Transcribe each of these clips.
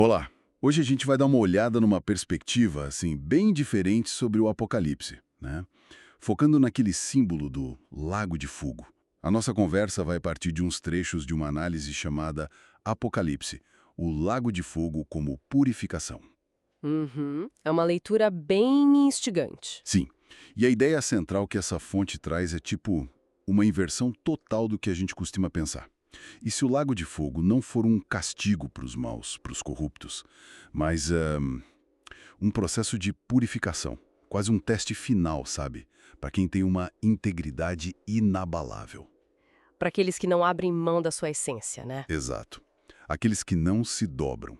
Olá! Hoje a gente vai dar uma olhada numa perspectiva, assim, bem diferente sobre o Apocalipse, né? Focando naquele símbolo do Lago de Fogo. A nossa conversa vai partir de uns trechos de uma análise chamada Apocalipse, o Lago de Fogo como purificação. Uhum. É uma leitura bem instigante. Sim, e a ideia central que essa fonte traz é tipo uma inversão total do que a gente costuma pensar. E se o Lago de Fogo não for um castigo para os maus, para os corruptos, mas um processo de purificação, quase um teste final, sabe? Para quem tem uma integridade inabalável. Para aqueles que não abrem mão da sua essência, né? Exato. Aqueles que não se dobram.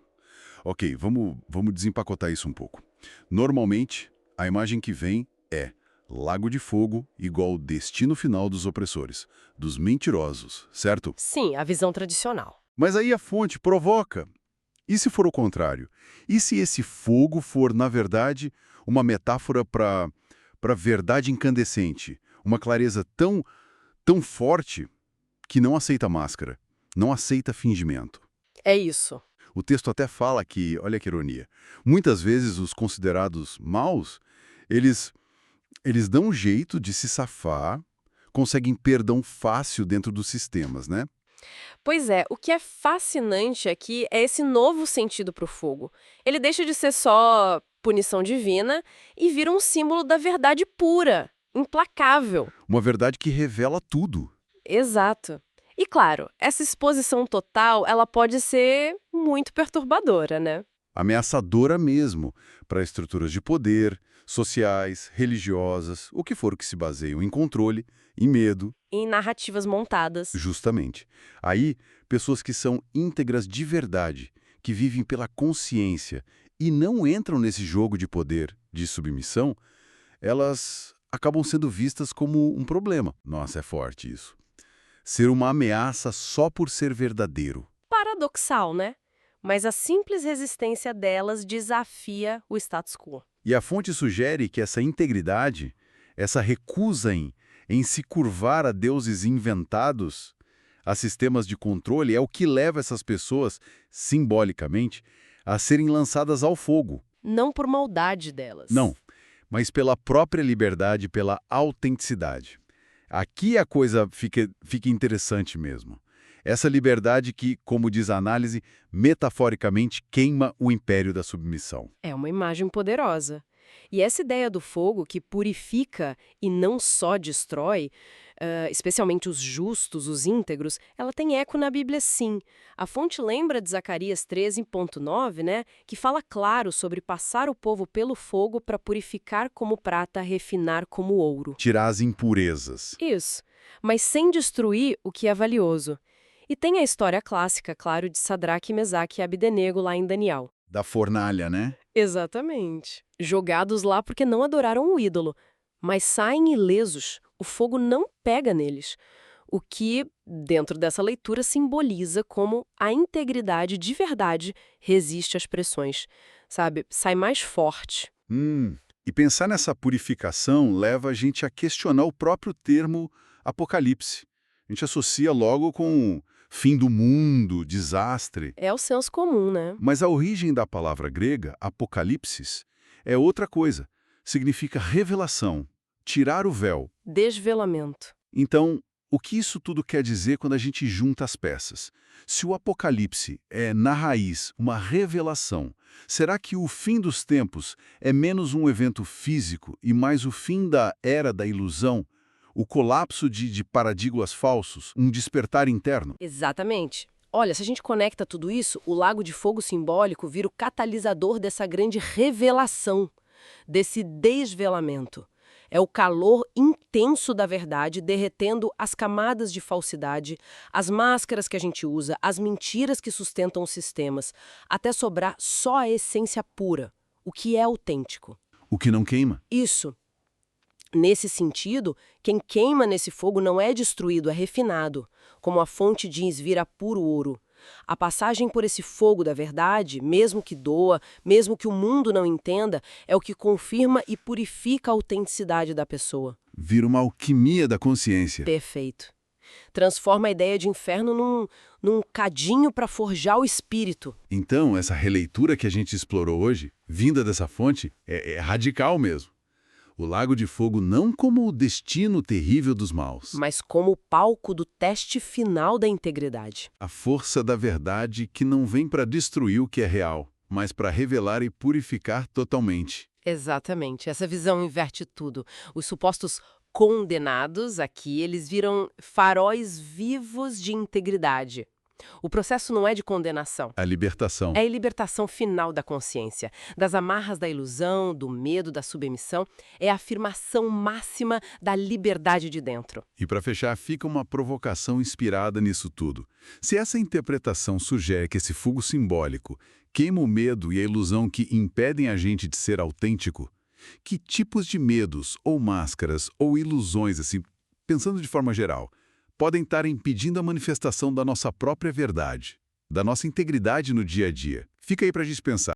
Ok, vamos desempacotar isso um pouco. Normalmente, a imagem que vem é Lago de Fogo igual destino final dos opressores, dos mentirosos, certo? Sim, a visão tradicional. Mas aí a fonte provoca. E se for o contrário? E se esse fogo for, na verdade, uma metáfora para verdade incandescente, uma clareza tão forte que não aceita máscara, não aceita fingimento? É isso. O texto até fala que, olha que ironia, muitas vezes os considerados maus, eles, eles dão um jeito de se safar, conseguem perdão fácil dentro dos sistemas, né? Pois é, o que é fascinante aqui é esse novo sentido para o fogo. Ele deixa de ser só punição divina e vira um símbolo da verdade pura, implacável. Uma verdade que revela tudo. Exato. E claro, essa exposição total, ela pode ser muito perturbadora, né? Ameaçadora mesmo para estruturas de poder, sociais, religiosas, o que for que se baseiam em controle, em medo, Em narrativas montadas. justamente. Aí, pessoas que são íntegras de verdade, que vivem pela consciência e não entram nesse jogo de poder, de submissão, elas acabam sendo vistas como um problema. Nossa, é forte isso. Ser uma ameaça só por ser verdadeiro. Paradoxal, né? Mas a simples resistência delas desafia o status quo. E a fonte sugere que essa integridade, essa recusa em se curvar a deuses inventados, a sistemas de controle, é o que leva essas pessoas, simbolicamente, a serem lançadas ao fogo. Não por maldade delas. Não, mas pela própria liberdade, pela autenticidade. Aqui a coisa fica interessante mesmo. Essa liberdade que, como diz a análise, metaforicamente queima o império da submissão. É uma imagem poderosa. E essa ideia do fogo que purifica e não só destrói, especialmente os justos, os íntegros, ela tem eco na Bíblia sim. A fonte lembra de Zacarias 13:9, né, que fala claro sobre passar o povo pelo fogo para purificar como prata, refinar como ouro. Tirar as impurezas. Isso, mas sem destruir o que é valioso. E tem a história clássica, claro, de Sadraque, Mesaque e Abdenego lá em Daniel. Da fornalha, né? Exatamente. Jogados lá porque não adoraram o ídolo, mas saem ilesos, o fogo não pega neles. O que, dentro dessa leitura, simboliza como a integridade de verdade resiste às pressões. Sabe? Sai mais forte. E pensar nessa purificação leva a gente a questionar o próprio termo apocalipse. A gente associa logo com fim do mundo, desastre. É o senso comum, né? Mas a origem da palavra grega, apocalipsis, é outra coisa. Significa revelação, tirar o véu. Desvelamento. Então, o que isso tudo quer dizer quando a gente junta as peças? Se o Apocalipse é, na raiz, uma revelação, será que o fim dos tempos é menos um evento físico e mais o fim da era da ilusão, o colapso de paradigmas falsos, um despertar interno? Exatamente. Olha, se a gente conecta tudo isso, o lago de fogo simbólico vira o catalisador dessa grande revelação, desse desvelamento. É o calor intenso da verdade derretendo as camadas de falsidade, as máscaras que a gente usa, as mentiras que sustentam os sistemas, até sobrar só a essência pura, o que é autêntico. O que não queima? Isso. Nesse sentido, quem queima nesse fogo não é destruído, é refinado. Como a fonte diz, vira puro ouro. A passagem por esse fogo da verdade, mesmo que doa, mesmo que o mundo não entenda, é o que confirma e purifica a autenticidade da pessoa. Vira uma alquimia da consciência. Perfeito. Transforma a ideia de inferno num cadinho para forjar o espírito. Então, essa releitura que a gente explorou hoje, vinda dessa fonte, é radical mesmo. O Lago de Fogo não como o destino terrível dos maus. Mas como o palco do teste final da integridade. A força da verdade que não vem para destruir o que é real, mas para revelar e purificar totalmente. Exatamente. Essa visão inverte tudo. Os supostos condenados aqui, eles viram faróis vivos de integridade. O processo não é de condenação. A libertação. É a libertação final da consciência, das amarras da ilusão, do medo, da submissão. É a afirmação máxima da liberdade de dentro. E para fechar, fica uma provocação inspirada nisso tudo. Se essa interpretação sugere que esse fogo simbólico queima o medo e a ilusão que impedem a gente de ser autêntico, que tipos de medos, ou máscaras, ou ilusões, assim, pensando de forma geral, podem estar impedindo a manifestação da nossa própria verdade, da nossa integridade no dia a dia? Fica aí para a gente pensar.